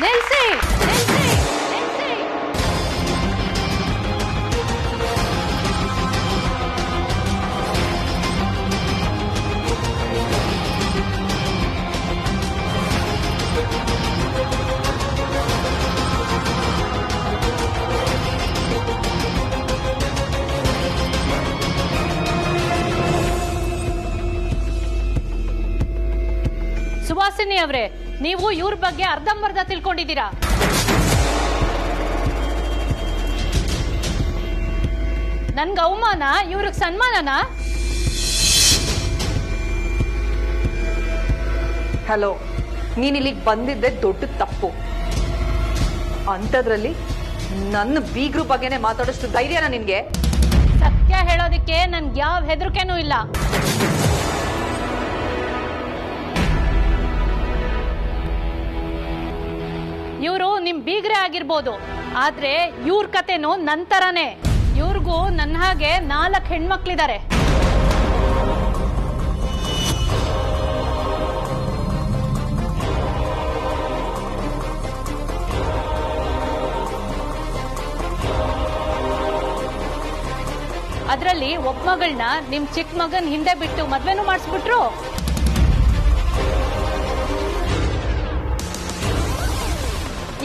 ನಿಲ್ಸಿ ನಿಲ್ಸಿ ನಿಲ್ಸಿ. ಸುವಾಸಿನಿ ಅವರೇ, ನೀವು ಇವ್ರ ಬಗ್ಗೆ ಅರ್ಧಂಬರ್ಧ ತಿಳ್ಕೊಂಡಿದ್ದೀರಾ. ನನ್ಗೆ ಅವಮಾನ, ಇವ್ರಿಗೆ ಸನ್ಮಾನನಾ? ಹಲೋ, ನೀನ್ ಇಲ್ಲಿಗೆ ಬಂದಿದ್ದೆ ದೊಡ್ಡ ತಪ್ಪು. ಅಂಥದ್ರಲ್ಲಿ ನನ್ನ ಬೀಗ್ರು ಬಗ್ಗೆನೆ ಮಾತಾಡೋಷ್ಟು ಧೈರ್ಯನಾ ನಿನ್ಗೆ? ಸತ್ಯ ಹೇಳೋದಕ್ಕೆ ನನ್ಗೆ ಯಾವ ಹೆದರಿಕೆನೂ ಇಲ್ಲ. ಇವರು ನಿಮ್ ಬೀಗ್ರೆ ಆಗಿರ್ಬೋದು, ಆದ್ರೆ ಇವ್ರ ಕತೆನೂ ನಂತರನೇ. ಇವ್ರಿಗೂ ನನ್ನ ಹಾಗೆ 4 ಹೆಣ್ಮಕ್ಳಿದ್ದಾರೆ. ಅದ್ರಲ್ಲಿ ಒಬ್ಬ ಮಗಳನ್ನ ನಿಮ್ ಚಿಕ್ಕ ಮಗನ್ ಹಿಂದೆ ಬಿಟ್ಟು ಮದ್ವೆನೂ ಮಾಡಿಸ್ಬಿಟ್ರು.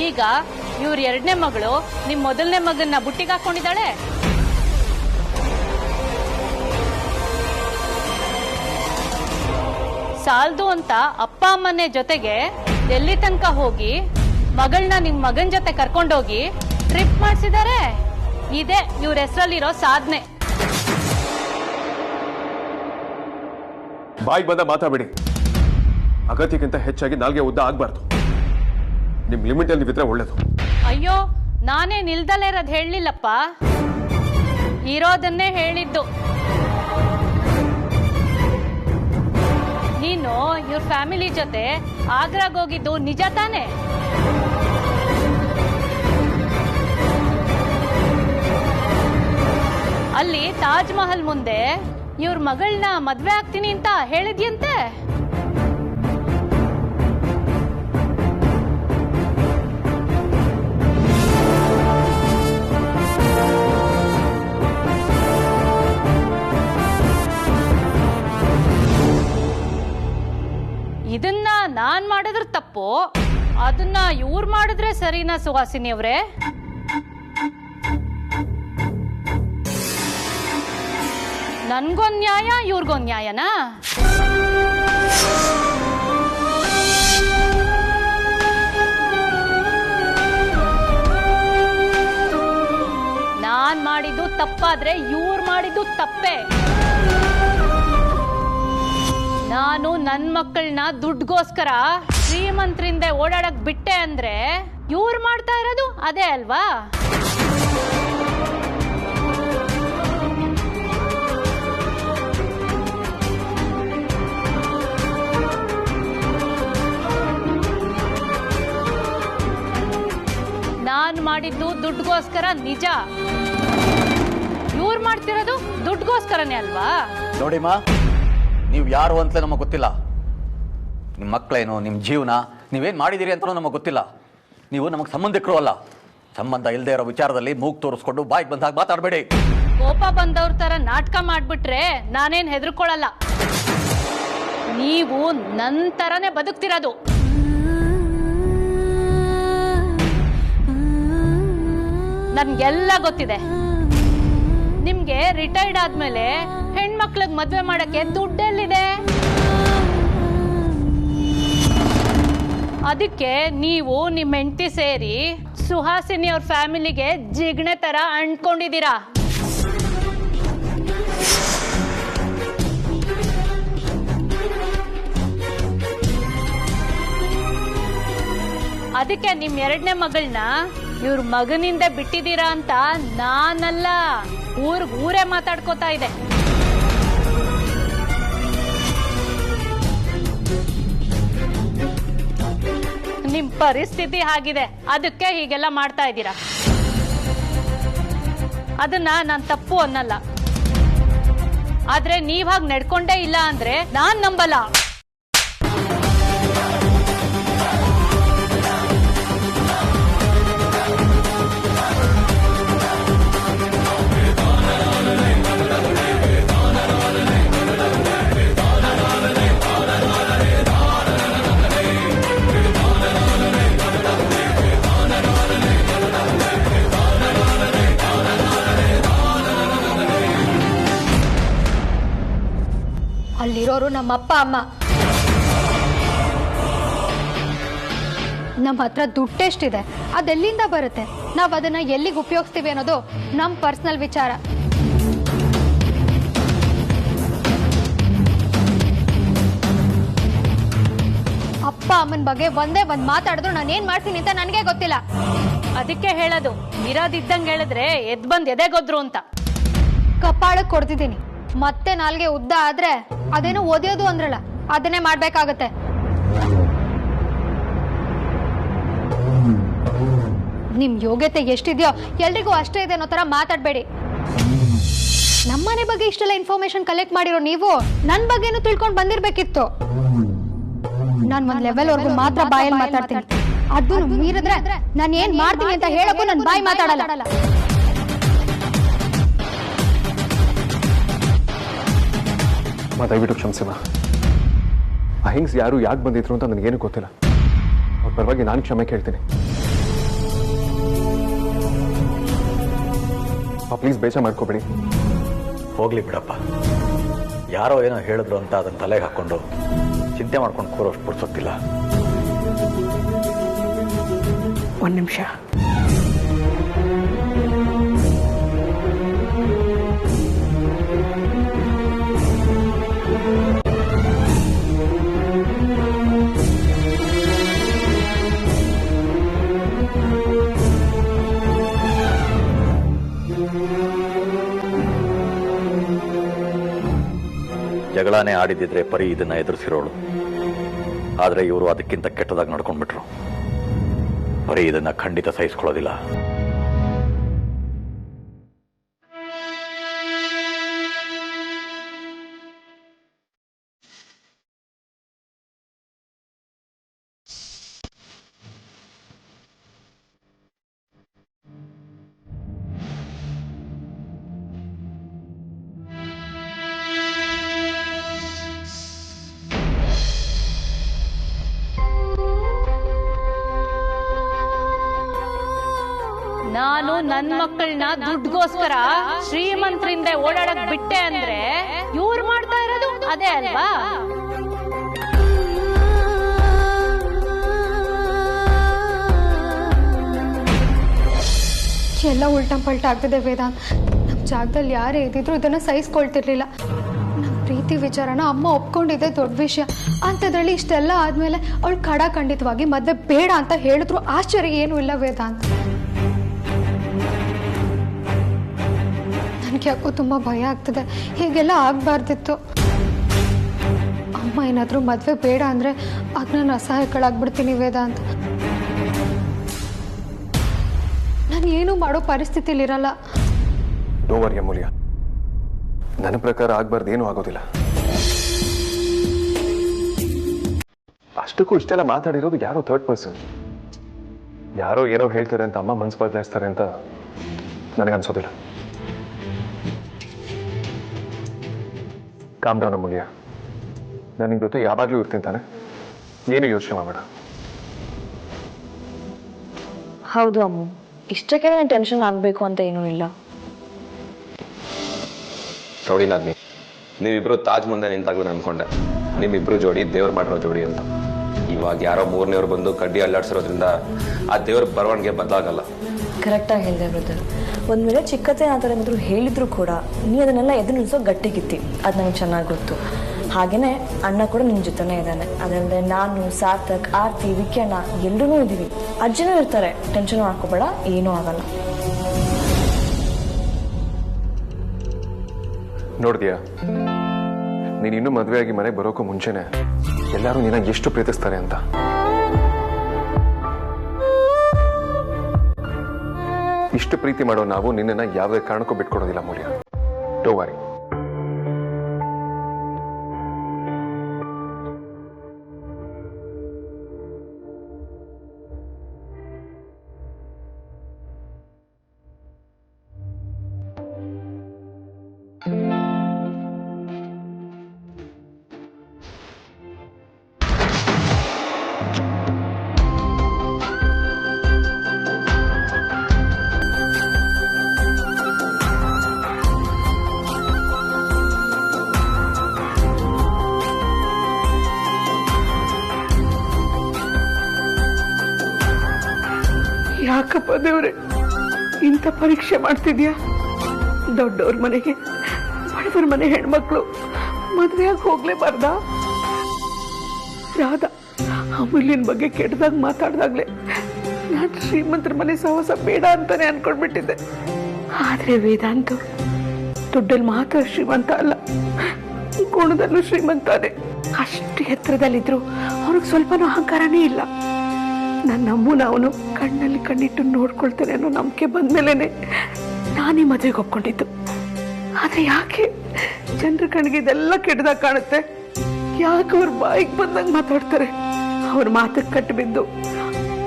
ಈಗ ಇವ್ರ 2ನೇ ಮಗಳು ನಿಮ್ ಮೊದಲನೇ ಮಗನ್ನ ಬುಟ್ಟಿಗೆ ಹಾಕೊಂಡಿದ್ದಾಳೆ. ಸಾಲ್ದು ಅಂತ ಅಪ್ಪ ಅಮ್ಮನೇ ಜೊತೆಗೆ ಡೆಲ್ಲಿ ತನಕ ಹೋಗಿ ಮಗಳನ್ನ ನಿಮ್ ಮಗನ್ ಜೊತೆ ಕರ್ಕೊಂಡೋಗಿ ಟ್ರಿಪ್ ಮಾಡಿಸಿದ್ದಾರೆ. ಇದೇ ಇವ್ರ ಹೆಸರಲ್ಲಿರೋ ಸಾಧನೆ. ಬಾಯಿಗೆ ಬಂದ ಮಾತಾಡಬೇಡಿ. ಅಗತ್ಯಕ್ಕಿಂತ ಹೆಚ್ಚಾಗಿ ನಾಲ್ಗೆ ಉದ್ದ ಆಗ್ಬಾರ್ದು. ನಿಮ್ ಲಿಮಿಟ್ ಅಲ್ಲಿ ಬಿದ್ರೆ ಒಳ್ಳೇದು. ಅಯ್ಯೋ, ನಾನೇ ನಿಲ್ದಲೇ ಇರೋದು ಹೇಳಲಿಲ್ಲಪ್ಪ, ಇರೋದನ್ನೇ ಹೇಳಿದ್ದು. ನೀನು ಇವ್ರ ಫ್ಯಾಮಿಲಿ ಜೊತೆ ಆಗ್ರಾಗ್ ಹೋಗಿದ್ದು ನಿಜ ತಾನೆ? ಅಲ್ಲಿ ತಾಜ್ ಮಹಲ್ ಮುಂದೆ ಇವ್ರ ಮಗಳನ್ನ ಮದ್ವೆ ಆಗ್ತೀನಿ ಅಂತ ಹೇಳಿದ್ಯಂತೆ. ಇದನ್ನ ನಾನ್ ಮಾಡಿದ್ರೆ ತಪ್ಪು, ಅದನ್ನ ಇವ್ರು ಮಾಡಿದ್ರೆ ಸರಿನಾ ಸುಹಾಸಿನಿ ಅವ್ರೆ? ನನ್ಗೊಂದ್ ನ್ಯಾಯ, ಇವ್ರಿಗೊಂದ್ ನ್ಯಾಯನಾ? ನಾನ್ ಮಾಡಿದ್ದು ತಪ್ಪಾದ್ರೆ ಇವ್ರು ಮಾಡಿದ್ದು ತಪ್ಪೇ. ನಾನು ನನ್ ಮಕ್ಕಳನ್ನ ದುಡ್ಗೋಸ್ಕರ ಶ್ರೀಮಂತರಿಂದ ಓಡಾಡಕ್ ಬಿಟ್ಟೆ ಅಂದ್ರೆ ಇವ್ರು ಮಾಡ್ತಾ ಇರೋದು ಅದೇ ಅಲ್ವಾ? ನಾನ್ ಮಾಡಿದ್ದು ದುಡ್ಗೋಸ್ಕರ ನಿಜ, ಇವ್ರು ಮಾಡ್ತಿರೋದು ದುಡ್ಗೋಸ್ಕರನೇ ಅಲ್ವಾ? ನೋಡಿಮ್ಮ, ನೀವು ಯಾರು ಅಂತಲೇ ನಮಗೆ ಗೊತ್ತಿಲ್ಲ. ನಿಮ್ಮ ಮಕ್ಕಳೇನು, ನಿಮ್ಮ ಜೀವನ, ನೀವೇನು ಮಾಡಿದ್ದೀರಿ ಅಂತಲೂ ನಮಗೆ ಗೊತ್ತಿಲ್ಲ. ನೀವು ನಮಗೆ ಸಂಬಂಧಿಕರು ಅಲ್ಲ. ಸಂಬಂಧ ಇಲ್ಲದೆ ಇರೋ ವಿಚಾರದಲ್ಲಿ ಮೂಗು ತೋರಿಸ್ಕೊಂಡು ಬಾಯಿಗೆ ಬಂದಾಗ ಮಾತಾಡಬೇಡಿ. ಕೋಪ ಬಂದವ್ರ ತರ ನಾಟಕ ಮಾಡ್ಬಿಟ್ರೆ ನಾನೇನ್ ಹೆದರ್ಕೊಳ್ಳಲ್ಲ. ನೀವು ನನ್ನ ತರನೇ ಬದುಕ್ತಿರೋದು. ನನ್ಗೆಲ್ಲ ಗೊತ್ತಿದೆ. ನಿಮ್ಗೆ ರಿಟೈರ್ಡ್ ಆದ್ಮೇಲೆ ಹೆಣ್ಮಕ್ಳಿಗೆ ಮದ್ವೆ ಮಾಡಕ್ಕೆ ದುಡ್ಡೆಲ್ಲಿದೆ? ಅದಕ್ಕೆ ನೀವು ನಿಮ್ಮ ಹೆಂಡತಿ ಸೇರಿ ಸುಹಾಸಿನಿ ಅವ್ರ ಫ್ಯಾಮಿಲಿಗೆ ಜಿಗಣೆ ತರ ಅಂಟ್ಕೊಂಡಿದ್ದೀರಾ. ಅದಕ್ಕೆ ನಿಮ್ 2ನೇ ಮಗಳನ್ನ ಇವ್ರ ಮಗನಿಂದ ಬಿಟ್ಟಿದ್ದೀರಾ ಅಂತ ನಾನಲ್ಲ, ಊರೇ ಮಾತಾಡ್ಕೋತಾ ಇದೆ. ನಿಮ್ ಪರಿಸ್ಥಿತಿ ಆಗಿದೆ, ಅದಕ್ಕೆ ಹೀಗೆಲ್ಲ ಮಾಡ್ತಾ ಇದ್ದೀರಾ. ಅದನ್ನ ನಾನ್ ತಪ್ಪು ಅನ್ನಲ್ಲ, ಆದ್ರೆ ನೀವ್ ಹಾಗೆ ನಡ್ಕೊಂಡೇ ಇಲ್ಲ ಅಂದ್ರೆ ನಾನ್ ನಂಬಲ್ಲ. ಅಲ್ಲಿರೋರು ನಮ್ಮ ಅಪ್ಪ ಅಮ್ಮ. ನಮ್ಮ ಹತ್ರ ದುಡ್ಡೆಷ್ಟಿದೆ, ಅದೆಲ್ಲಿಂದ ಬರುತ್ತೆ, ನಾವು ಅದನ್ನ ಎಲ್ಲಿಗೆ ಉಪಯೋಗಿಸ್ತೀವಿ ಅನ್ನೋದು ನಮ್ಮ ಪರ್ಸನಲ್ ವಿಚಾರ. ಅಪ್ಪ ಅಮ್ಮನ ಬಗ್ಗೆ ಒಂದೇ ಒಂದ್ ಮಾತಾಡಿದ್ರು ನಾನು ಏನ್ ಮಾಡ್ತೀನಿ ಅಂತ ನನಗೆ ಗೊತ್ತಿಲ್ಲ. ಅದಕ್ಕೆ ಹೇಳೋದು, ಇರೋದಿದ್ದಂಗೆ ಹೇಳಿದ್ರೆ ಎದ್ ಬಂದ್ ಎದೆಗೊದ್ರು ಅಂತ. ಕಪಾಳಕ್ಕೆ ಕೊಡ್ತಿದ್ದೀನಿ, ಮತ್ತೆ ನಾಲ್ಗೆ ಉದ್ದ ಆದ್ರೆ ಅದೇನೋ ಓದಿಯೋದು ಅಂದ್ರಲ್ಲ, ಅದನ್ನೇ ಮಾಡ್ಬೇಕಾಗತ್ತೆ. ನಿಮ್ ಯೋಗ್ಯತೆ ಎಷ್ಟಿದೆಯೋ ಎಲ್ರಿಗೂ ಅಷ್ಟೇ ಇದೆ ಅನ್ನೋ ತರ ಮಾತಾಡ್ಬೇಡಿ. ನಮ್ಮನೆ ಬಗ್ಗೆ ಇಷ್ಟೆಲ್ಲ ಇನ್ಫಾರ್ಮೇಶನ್ ಕಲೆಕ್ಟ್ ಮಾಡಿರೋ ನೀವು ನನ್ ಬಗ್ಗೆನೂ ತಿಳ್ಕೊಂಡು ಬಂದಿರ್ಬೇಕಿತ್ತು. ನಾನ್ ಒಂದ್ ಲೆವೆಲ್ ವರ್ಗು ಮಾತ್ರ ಬಾಯಲ್ಲಿ ಮಾತಾಡ್ತೀನಿ, ಅದು ಮೀರಿದ್ರೆ ನಾನು ಏನ್ ಮಾಡ್ತೀನಿ ಅಂತ ಹೇಳಕ್ಕೂ ನನ್ ಬಾಯಿ ಮಾತಾಡಲ್ಲ. ದಯವಿಟ್ಟು ಕ್ಷಮಿಸಿ ಮಾ. ಆ ಹಿಂಗ್ಸ್ ಯಾರು ಯಾಕೆ ಬಂದಿದ್ರು ಅಂತ ನನಗೇನು ಗೊತ್ತಿಲ್ಲ. ಅವ್ರ ಪರವಾಗಿ ನಾನು ಕ್ಷಮೆ ಕೇಳ್ತೀನಿ. ಪ್ಲೀಸ್ ಬೇಜಾರು ಮಾಡ್ಕೋಬೇಡಿ. ಹೋಗ್ಲಿ ಬಿಡಪ್ಪ, ಯಾರೋ ಏನೋ ಹೇಳಿದ್ರು ಅಂತ ಅದನ್ನ ತಲೆಗೆ ಹಾಕೊಂಡು ಚಿಂತೆ ಮಾಡ್ಕೊಂಡು ಕೂರೋಷ್ಟು ಪುರ್ಸೊತ್ತಿಲ್ಲ. ಒಂದು ನಿಮಿಷ. ಜಗಳಾನೇ ಆಡಿದಿದ್ರೆ ಪರಿ ಇದನ್ನ ಎದುರಿಸಿರೋಳು. ಆದ್ರೆ ಇವರು ಅದಕ್ಕಿಂತ ಕೆಟ್ಟದಾಗಿ ನಡ್ಕೊಂಡ್ಬಿಟ್ರು. ಪರಿ ಇದನ್ನ ಖಂಡಿತ ಸಹಿಸ್ಕೊಳ್ಳೋದಿಲ್ಲ. ನಾನು ನನ್ ಮಕ್ಕಳನ್ನ ದುಡ್ಗೋಸ್ಕರ ಶ್ರೀಮಂತರಿಂದ ಓಡಾಡಕ್ ಬಿಟ್ಟೆ ಅಂದ್ರೆ ಇವ್ರು ಮಾಡ್ತಾ ಇರೋದು ಅದೇ ಅಲ್ವಾ? ಎಲ್ಲ ಉಲ್ಟಾ ಪಲ್ಟಾ ಆಗ್ತದೆ ವೇದಾಂತ್. ನಮ್ಮ ಜಾಗದಲ್ಲಿ ಯಾರೇ ಇದ್ದಿದ್ರು ಇದನ್ನ ಸಹಿಸ್ಕೊಳ್ತಿರ್ಲಿಲ್ಲ. ನಮ್ಮ ಪ್ರೀತಿ ವಿಚಾರನ ಅಮ್ಮ ಒಪ್ಕೊಂಡಿದ್ದೆ ದೊಡ್ಡ ವಿಷಯ. ಅಂಥದ್ರಲ್ಲಿ ಇಷ್ಟೆಲ್ಲ ಆದ್ಮೇಲೆ ಅವಳು ಖಡಾಖಂಡಿತವಾಗಿ ಮದ್ವೆ ಬೇಡ ಅಂತ ಹೇಳಿದ್ರು ಆಶ್ಚರ್ಯ ಏನೂ ಇಲ್ಲ ವೇದಾಂತ್. ನನಗೆ ಯಾಕೋ ತುಂಬ ಭಯ ಆಗ್ತದೆ. ಹೀಗೆಲ್ಲ ಆಗಬಾರ್ದಿತ್ತು. ಅಮ್ಮ ಏನಾದರೂ ಮದುವೆ ಬೇಡ ಅಂದರೆ ಆಗ ನಾನು ಅಸಹಾಯಕಳಾಗ್ಬಿಡ್ತೀನಿ ವೇದಾಂತ್. ನಾನು ಏನೂ ಮಾಡೋ ಪರಿಸ್ಥಿತಿಲಿರಲ್ಲ. ಡೋವರ್ ಅಮೂಲ್ಯ, ನನ್ನ ಪ್ರಕಾರ ಆಗ್ಬಾರ್ದು ಏನೂ ಆಗೋದಿಲ್ಲ. ಅಷ್ಟಕ್ಕೂ ಇಷ್ಟೆಲ್ಲ ಮಾತಾಡಿರೋದು ಯಾರೋ ಥರ್ಡ್ ಪರ್ಸನ್. ಯಾರೋ ಏನೋ ಹೇಳ್ತಾರೆ ಅಂತ ಅಮ್ಮ ಮನಸ್ಸು ಬದಲಾಯಿಸ್ತಾರೆ ಅಂತ ನನಗನ್ಸೋದಿಲ್ಲ. ಕಾಮ್ ಡೌನ್ ಅಮೂಲ್ಯ, ನಾನು ನಿನ್ನ ಜೊತೆ ಯಾವಾಗಲೂ ಇರ್ತೀನಿ ತಾನೆ, ಏನು ಯೋಚನೆ ಮಾಡಬೇಡ. ಹೌದು ಅಮ್ಮು, ಇಷ್ಟಕ್ಕೆ ನಾನು ಟೆನ್ಷನ್ ಆಗಬೇಕು ಅಂತ ಏನೂ ಇಲ್ಲ. ನೋಡಿ ನಾದ್ನಿ, ನೀವಿಬ್ರು ತಾಜ್ ಮುಂದೆ ನಿಂತಾಗ್ಲೂ ಅನ್ಕೊಂಡೆ ನಿಮ್ಮಿಬ್ರು ಜೋಡಿ ದೇವ್ರು ಮಾಡಿರೋ ಜೋಡಿ ಅಂತ. ಇವಾಗ ಯಾರೋ ಮೂರನೇವ್ರು ಬಂದು ಕಡ್ಡಿ ಅಲ್ಲಾಡ್ಸಿರೋದ್ರಿಂದ ಆ ದೇವ್ರ ಬರವಣಿಗೆ ಬದಲಾಗಲ್ಲ. ಕರೆಕ್ಟಾಗಿ ಹೇಳಿದೆ ಬ್ರದರ್. ಒಂದು ವೇಳೆ ಚಿಕ್ಕತೆ ಆ ಥರ ಏನಾದರೂ ಹೇಳಿದ್ರು ಕೂಡ ನೀ ಅದನ್ನೆಲ್ಲ ಎದು ನಿಲ್ಲಿಸೋ ಗಟ್ಟಿಗಿತ್ತಿ, ಅದು ನನಗೆ ಚೆನ್ನಾಗಿ ಗೊತ್ತು. ಹಾಗೆಯೇ ಅಣ್ಣ ಕೂಡ ನಿನ್ನ ಜೊತೆನೇ ಇದ್ದಾನೆ. ಅದಲ್ಲದೆ ನಾನು, ಸಾರ್ಥಕ್, ಆರ್ತಿ, ವಿಕ್ಯಣ್ಣ ಎಲ್ಲರೂ ಇದ್ದೀವಿ. ಅಜ್ಜಿನೂ ಇರ್ತಾರೆ, ಟೆನ್ಷನ್ ಮಾಡ್ಕೋಬೇಡ, ಏನೂ ಆಗಲ್ಲ. ನೋಡಿದ್ಯಾ, ನೀನು ಇನ್ನೂ ಮದುವೆಯಾಗಿ ಮನೆಗೆ ಬರೋಕ್ಕೂ ಮುಂಚೆನೆ ಎಲ್ಲರೂ ನಿನ್ನ ಎಷ್ಟು ಪ್ರೀತಿಸ್ತಾರೆ ಅಂತ. ಇಷ್ಟು ಪ್ರೀತಿ ಮಾಡೋ ನಾವು ನಿನ್ನನ್ನು ಯಾವುದೇ ಕಾರಣಕ್ಕೂ ಬಿಟ್ಕೊಡೋದಿಲ್ಲ ಅಮೂಲ್ಯ. Don't worry. ಯಾಕಪ್ಪ ದೇವ್ರೆ ಇಂಥ ಪರೀಕ್ಷೆ ಮಾಡ್ತಿದ್ಯಾ? ದೊಡ್ಡವ್ರ ಮನೆಗೆ ಬಡವರ ಮನೆ ಹೆಣ್ಮಕ್ಳು ಮದ್ವೆಯಾಗಿ ಹೋಗ್ಲೇಬಾರ್ದ? ರಾಧಾ ಅಮೂಲ್ಯನ ಬಗ್ಗೆ ಕೆಟ್ಟದಾಗ ಮಾತಾಡ್ದಾಗ್ಲೆ ನಾನು ಶ್ರೀಮಂತರ ಮನೆ ಸಹವಾಸ ಬೇಡ ಅಂತಾನೆ ಅನ್ಕೊಂಡ್ಬಿಟ್ಟಿದ್ದೆ. ಆದ್ರೆ ವೇದಾಂತ ದುಡ್ಡಲ್ಲಿ ಮಾತ್ರ ಶ್ರೀಮಂತ ಅಲ್ಲ, ಗುಣದಲ್ಲೂ ಶ್ರೀಮಂತಾನೆ. ಅಷ್ಟು ಎತ್ತರದಲ್ಲಿದ್ರು ಅವ್ರಿಗೆ ಸ್ವಲ್ಪನೂ ಅಹಂಕಾರನೇ ಇಲ್ಲ. ನನ್ನ ಅಮ್ಮನ ಅವನು ಕಣ್ಣಲ್ಲಿ ಕಣ್ಣಿಟ್ಟು ನೋಡ್ಕೊಳ್ತೇನೆ ಅನ್ನೋ ನಂಬಿಕೆ ಬಂದ್ಮೇಲೆನೆ ನಾನೇ ಮದುವೆಗೆ ಒಪ್ಕೊಂಡಿದ್ದು. ಆದ್ರೆ ಯಾಕೆ ಜನರ ಕಣ್ಣಿಗೆ ಇದೆಲ್ಲ ಕೆಟ್ಟದಾಗ ಕಾಣುತ್ತೆ? ಯಾಕೆ ಅವ್ರ ಬಾಯಿಗೆ ಬಂದಂಗೆ ಮಾತಾಡ್ತಾರೆ? ಅವ್ರ ಮಾತಕ್ಕೆ ಕಟ್ಟು ಬಿದ್ದು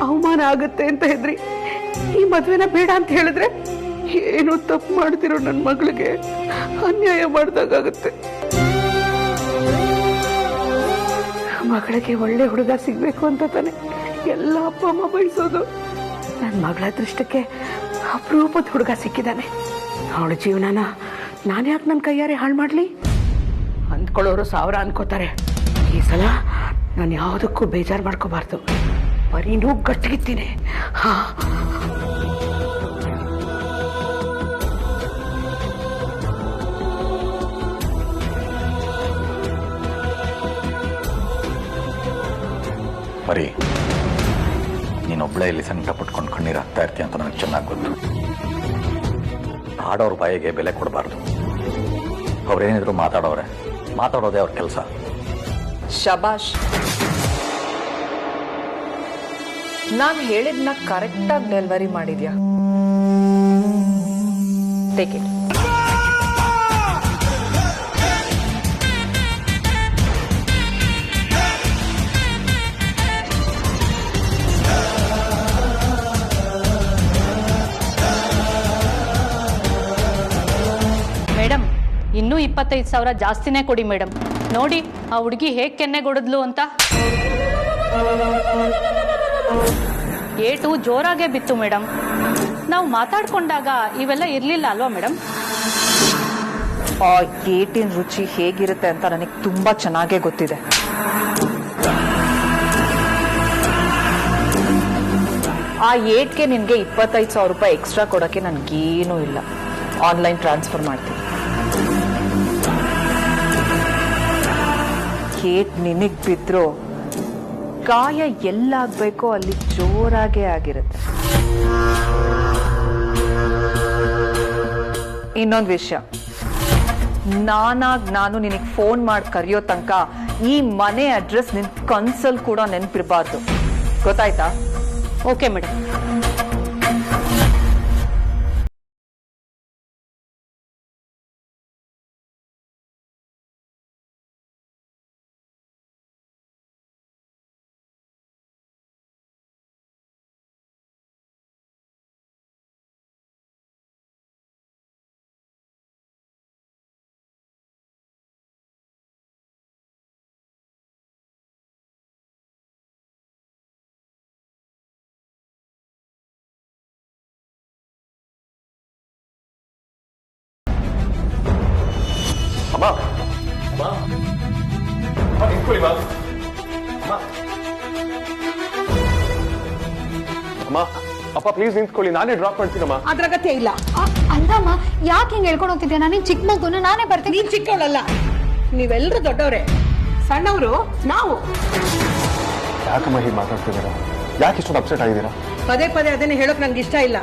ಅವಮಾನ ಆಗುತ್ತೆ ಅಂತ ಹೆದ್ರಿ ಈ ಮದುವೆನ ಬೇಡ ಅಂತ ಹೇಳಿದ್ರೆ ಏನೋ ತಪ್ಪು ಮಾಡ್ತಿರೋ ನನ್ನ ಮಗಳಿಗೆ ಅನ್ಯಾಯ ಮಾಡ್ದಾಗುತ್ತೆ. ಮಗಳಿಗೆ ಒಳ್ಳೆ ಹುಡುಗ ಸಿಗ್ಬೇಕು ಅಂತ ತಾನೆ ಎಲ್ಲ ಅಪ್ಪ ಅಮ್ಮ ಬಯಸೋದು. ನನ್ನ ಮಗಳ ಅದೃಷ್ಟಕ್ಕೆ ಅಪರೂಪದ ಹುಡುಗ ಸಿಕ್ಕಿದ್ದಾನೆ. ಅವಳ ಜೀವನನ ನಾನು ಯಾಕೆ ನನ್ನ ಕೈಯಾರೆ ಹಾಳು ಮಾಡಲಿ? ಅಂದ್ಕೊಳ್ಳೋರು 1000 ಅನ್ಕೋತಾರೆ. ಈ ಸಲ ನಾನು ಯಾವುದಕ್ಕೂ ಬೇಜಾರು ಮಾಡ್ಕೋಬಾರ್ದು. ಬರೀನೂ ಗಟ್ಟಿಗಿತ್ತೀನಿ. ಹಾ, ಮರಿ, ನೀನೊಬ್ಬಳೇ ಇಲ್ಲಿ ಸಂಕಟ ಪಟ್ಕೊಂಡು ಕಣ್ಣೀರು ಹಾಕ್ತಾ ಇರ್ತೀಯ ಅಂತ ನನಗೆ ಚೆನ್ನಾಗಿ ಗೊತ್ತು. ಆಡೋರ ಬಾಯಿಗೆ ಬೆಲೆ ಕೊಡಬಾರ್ದು. ಅವ್ರೇನಿದ್ರು ಮಾತಾಡೋದೇ ಅವ್ರ ಕೆಲಸ. ಶಬಾಷ್, ನಾನು ಹೇಳಿದ್ನ ಕರೆಕ್ಟಾಗಿ ಡೆಲಿವರಿ ಮಾಡಿದ್ಯಾ? Take it. ಮೇಡಮ್, ಇನ್ನೂ 25,000 ಜಾಸ್ತಿನೇ ಕೊಡಿ ಮೇಡಮ್. ನೋಡಿ ಆ ಹುಡುಗಿ ಹೇಗೆ ಕೆನ್ನೆಗೊಡದ್ಲು ಅಂತ. ಏಟು ಜೋರಾಗೆ ಬಿತ್ತು ಮೇಡಮ್. ನಾವು ಮಾತಾಡ್ಕೊಂಡಾಗ ಇವೆಲ್ಲ ಇರ್ಲಿಲ್ಲ ಅಲ್ವಾ ಮೇಡಮ್? ಆ ಏಟಿನ ರುಚಿ ಹೇಗಿರುತ್ತೆ ಅಂತ ನನಗೆ ತುಂಬಾ ಚೆನ್ನಾಗೇ ಗೊತ್ತಿದೆ. ಆ ಏಟ್ಗೆ ನಿನ್ಗೆ 25,000 ರೂಪಾಯಿ ಎಕ್ಸ್ಟ್ರಾ ಕೊಡೋಕ್ಕೆ ನನಗೇನೂ ಇಲ್ಲ. ಆನ್ಲೈನ್ ಟ್ರಾನ್ಸ್ಫರ್ ಮಾಡ್ತೀನಿ. ಏಟ್ ನಿನಗ್ ಬಿದ್ರು ಗಾಯ ಎಲ್ಲಾಗಬೇಕೋ ಅಲ್ಲಿ ಜೋರಾಗೇ ಆಗಿರುತ್ತೆ. ಇನ್ನೊಂದು ವಿಷಯ, ನಾನು ನಿನಗೆ ಫೋನ್ ಮಾಡಿ ಕರೆಯೋ ತನಕ ಈ ಮನೆ ಅಡ್ರೆಸ್ ನಿನ್ ಕನ್ಸಲ್ ಕೂಡ ನೆನಪಿರಬಾರ್ದು. ಗೊತ್ತಾಯ್ತಾ? Okay madam. ಅಮ್ಮ, ನಿಂತ್ಕೊಳ್ಳಿ ಬಾ. ಅಮ್ಮ, ಅಪ್ಪ ಪ್ಲೀಸ್ ನಿಂತ್ಕೊಳ್ಳಿ, ನಾನೇ ಡ್ರಾಪ್ ಮಾಡ್ತೀನಮ್ಮ. ಅದ್ರ ಅಗತ್ಯ ಇಲ್ಲ. ಅಲ್ಲಮ್ಮ, ಯಾಕೆ ಹಿಂಗೆ ಹೇಳ್ಕೊಂಡು ಹೋಗ್ತಿದ್ಯಾ? ನಾನೇನು ಚಿಕ್ಕ ಮಗುನ, ನಾನೇ ಬರ್ತೀನಿ. ನೀನ್ ಚಿಕ್ಕವಳಲ್ಲ, ನೀವೆಲ್ಲರೂ ದೊಡ್ಡವ್ರೆ. ಸಣ್ಣವರು ನಾವು. ಯಾಕಮ್ಮ ಹೀಗೆ ಮಾತಾಡ್ತಿದ್ದೀರಾ? ಯಾಕೆ ಇಷ್ಟೊಂದು ಅಪ್ಸೆಟ್ ಆಗಿದ್ದೀರಾ? ಪದೇ ಪದೇ ಅದನ್ನೇ ಹೇಳೋಕ್ ನನ್ಗೆ ಇಷ್ಟ ಇಲ್ಲ.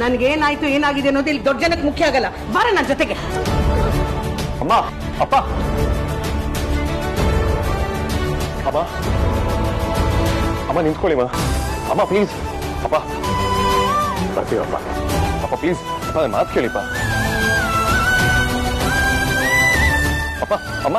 ನನ್ಗೇನಾಯ್ತು ಏನಾಗಿದೆ ಅನ್ನೋದು ಇಲ್ಲಿ ದೊಡ್ಡ ಜನಕ್ಕೆ ಮುಖ್ಯ ಆಗಲ್ಲ. ಬಾರ ನನ್ನ ಜೊತೆಗೆ. ಅಮ್ಮ, ಅಪ್ಪ, ಅಮ್ಮ, ಅಮ್ಮ ನಿಂತ್ಕೊಳ್ಳಿಮ್ಮ. ಅಮ್ಮ ಪ್ಲೀಸ್, ಅಪ್ಪ ಬರ್ತೀವಪ್ಪ. ಅಪ್ಪ ಪ್ಲೀಸ್, ಅಪ್ಪ ಮಾತು ಕೇಳಿಪ್ಪ. ಅಪ್ಪ, ಅಮ್ಮ.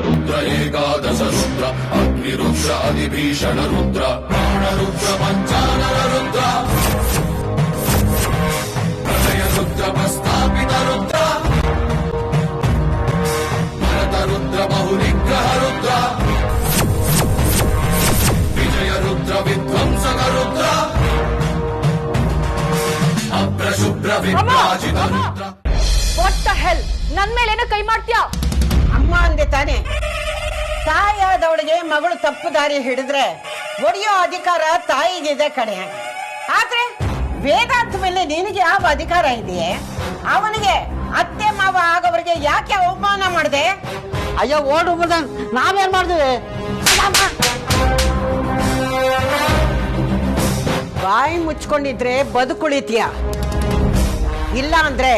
ರುದ್ರ ಏಕಾದಶ ರುದ್ರ ಅಗ್ನಿರುದ್ರ ಅಧಿಭೀಷಣ ರುದ್ರ ಪ್ರಾಣರುದ್ರ ಪಂಚಾನರ ರುದ್ರ ಪ್ರಳಯ ರುದ್ರ ಪ್ರಸ್ಥಾಪಿತ ರುದ್ರ ಭರತ ರುದ್ರ ಬಹುನಿಗ್ರಹ ರುದ್ರ ವಿಜಯ ರುದ್ರ ವಿಧ್ವಂಸಕ ರುದ್ರ ಅಭ್ರಶುಭ್ರ ವಿಭ್ರಾಜಿತ ರುದ್ರ. ವಾಟ್ ದ ಹೆಲ್, ನನ್ ಮೇಲೇನೋ ಕೈ ಮಾಡ್ತೀಯಾ? ಅಮ್ಮ ಅಂದೆ ತಾನೆ. ತಾಯಿಯಾದವಳಿಗೆ ಮಗಳು ತಪ್ಪು ದಾರಿ ಹಿಡಿದ್ರೆ ಒಡೆಯೋ ಅಧಿಕಾರ ತಾಯಿಗಿದೆ ಕಣೆ. ಆದ್ರೆ ವೇದಾಂತ ಮೇಲೆ ನಿನಗೆ ಯಾವ ಅಧಿಕಾರ ಇದೆಯೇ? ಅವನಿಗೆ ಅತ್ತೆ ಮಾವ ಆಗೋವರಿಗೆ ಯಾಕೆ ಅವಮಾನ ಮಾಡಿದೆ? ಅಯ್ಯೋ ಓಡು ನಾವೇನ್ ಮಾಡಿದ್ವಿ? ಬಾಯಿ ಮುಚ್ಕೊಂಡಿದ್ರೆ ಬದುಕುಳಿತೀಯ, ಇಲ್ಲ ಅಂದ್ರೆ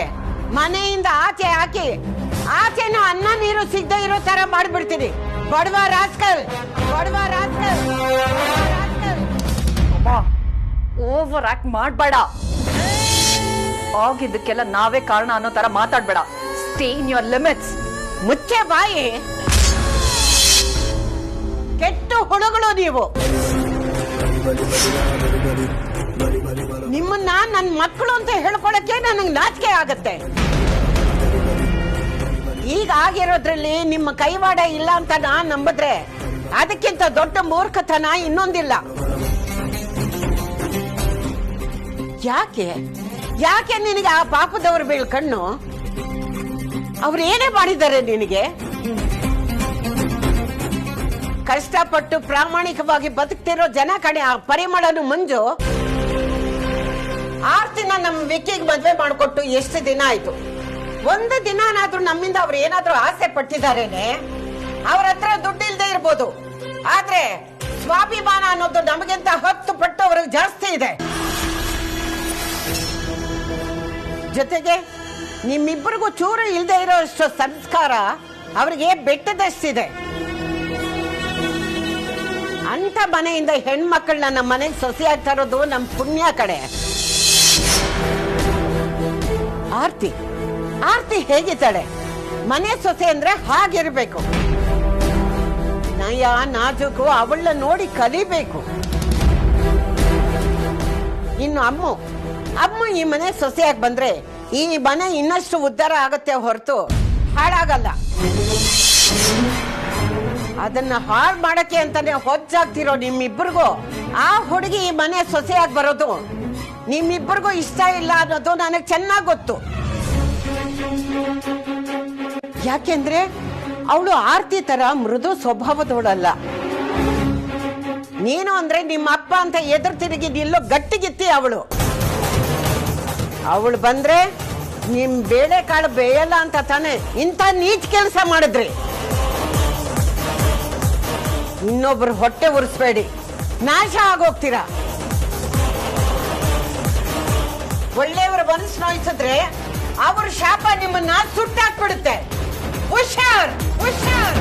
ಮನೆಯಿಂದ ಆಚೆ ಹಾಕಿ ಆಚೆನೂ ಅನ್ನ ನೀರು ಸಿಗದೆ ಇರೋ ತರ ಮಾಡ್ಬಿಡ್ತೀನಿ. ಬಡವ ರಾಸ್ಕಲ್, ಬಡವ ರಾಸ್ಕಲ್. ಓವರ್ ಆಕ್ಟ್ ಮಾಡ್ಬೇಡ. ಆಗಿದ್ದಕ್ಕೆಲ್ಲ ನಾವೇ ಕಾರಣ ಅನ್ನೋ ತರ ಮಾತಾಡ್ಬೇಡ. Stay in your limits. ಮುಚ್ಚೆ ಬಾಯಿ. ಕೆಟ್ಟ ಹುಳುಗಳು ನೀವು. ನಿಮ್ಮನ್ನ ನನ್ನ ಮಕ್ಕಳು ಅಂತ ಹೇಳ್ಕೊಳಕ್ಕೆ ನನಗೆ ನಾಚಿಕೆ ಆಗತ್ತೆ. ಈಗ ಆಗಿರೋದ್ರಲ್ಲಿ ನಿಮ್ಮ ಕೈವಾಡ ಇಲ್ಲ ಅಂತ ನಾನ್ ನಂಬಿದ್ರೆ ಅದಕ್ಕಿಂತ ದೊಡ್ಡ ಮೂರ್ಖತನ ಇನ್ನೊಂದಿಲ್ಲ. ಯಾಕೆ ಯಾಕೆ ನಿನಗೆ ಆ ಪಾಪದವ್ರ ಬೀಳ್ ಕಣ್ಣು? ಅವ್ರು ಏನೇ ಮಾಡಿದ್ದಾರೆ ನಿನಗೆ? ಕಷ್ಟಪಟ್ಟು ಪ್ರಾಮಾಣಿಕವಾಗಿ ಬದುಕ್ತಿರೋ ಜನ ಕಡೆ ಆ ಪರಿಮಳನು ಮಂಜು. ಆರ್ತಿನ ನಮ್ಮ ವಿಕ್ಕಿಗೆ ಮದ್ವೆ ಮಾಡಿಕೊಟ್ಟು ಎಷ್ಟು ದಿನ ಆಯ್ತು? ಒಂದು ದಿನಾನಾದ್ರೂ ನಮ್ಮಿಂದ ಅವ್ರು ಏನಾದ್ರೂ ಆಸೆ ಪಟ್ಟಿದ್ದಾರೇನೆ? ಅವ್ರ ಹತ್ರ ದುಡ್ಡಿಲ್ದೆ ಇರ್ಬೋದು, ಆದ್ರೆ ಸ್ವಾಭಿಮಾನ ಅನ್ನೋದು ನಮಗಿಂತ 10 ಪಟ್ಟು ಅವ್ರಿಗೆ ಜಾಸ್ತಿ ಇದೆ. ಜೊತೆಗೆ ನಿಮ್ಮಿಬ್ಬರಿಗೂ ಚೂರು ಇಲ್ದೆ ಇರೋ ಅಷ್ಟು ಸಂಸ್ಕಾರ ಅವ್ರಿಗೆ ಬೆಟ್ಟದಷ್ಟಿದೆ. ಅಂತ ಮನೆಯಿಂದ ಹೆಣ್ಮಕ್ಳನ್ನ ನಮ್ಮ ಮನೆಗೆ ಸೊಸೆ ಆಗ್ತಾ ಇರೋದು ನಮ್ ಪುಣ್ಯ ಕಡೆ. ಆರ್ತಿ ಆರ್ತಿ ಹೇಗಿದ್ದಾಳೆ? ಮನೆ ಸೊಸೆ ಅಂದ್ರೆ ಹಾಗಿರ್ಬೇಕು. ನಯ ನಾಜುಕು ಅವಳನ್ನ ನೋಡಿ ಕಲಿಬೇಕು. ಇನ್ನು ಅಮ್ಮ ಈ ಮನೆ ಸೊಸೆಯಾಗಿ ಬಂದ್ರೆ ಈ ಮನೆ ಇನ್ನಷ್ಟು ಉದ್ಧಾರ ಆಗತ್ತೆ ಹೊರತು ಹಾಳಾಗಲ್ಲ. ಅದನ್ನ ಹಾಳು ಮಾಡಕ್ಕೆ ಅಂತಾನೆ ಹೊಚ್ಚಾಗ್ತಿರೋ ನಿಮ್ಮಿಬ್ಬರಿಗೂ ಆ ಹುಡುಗಿ ಈ ಮನೆ ಸೊಸೆಯಾಗಿ ಬರೋದು ನಿಮ್ಮಿಬ್ಬರಿಗೂ ಇಷ್ಟ ಇಲ್ಲ ಅನ್ನೋದು ನನಗೆ ಚೆನ್ನಾಗಿ ಗೊತ್ತು. ಯಾಕೆಂದ್ರೆ ಅವಳು ಆರ್ತಿ ತರ ಮೃದು ಸ್ವಭಾವದವಳಲ್ಲ. ನೀನು ಅಂದ್ರೆ ನಿಮ್ಮ ಅಪ್ಪ ಅಂತ ಎದುರು ತಿರುಗಿ ನಿಲ್ಲೋ ಗಟ್ಟಿಗಿತ್ತಿ ಅವಳು. ಅವಳು ಬಂದ್ರೆ ನಿಮ್ ಬೇಳೆಕಾಳು ಬೇಯಲ್ಲ ಅಂತ ತಾನೆ ಇಂಥ ನೀಚ್ ಕೆಲಸ ಮಾಡಿದ್ರಿ. ಇನ್ನೊಬ್ರು ಹೊಟ್ಟೆ ಉರಿಸ್ಬೇಡಿ, ನಾಶ ಆಗೋಗ್ತೀರಾ. ಒಳ್ಳೆಯವ್ರ ಮನಸ್ಸು ನೋಯಿಸಿದ್ರೆ ಅವ್ರ ಶಾಪ ನಿಮ್ಮನ್ನ ಸುಟ್ಟಾಕ್ಬಿಡುತ್ತೆ. ಹುಷಾರ್ ಹುಷಾರ್.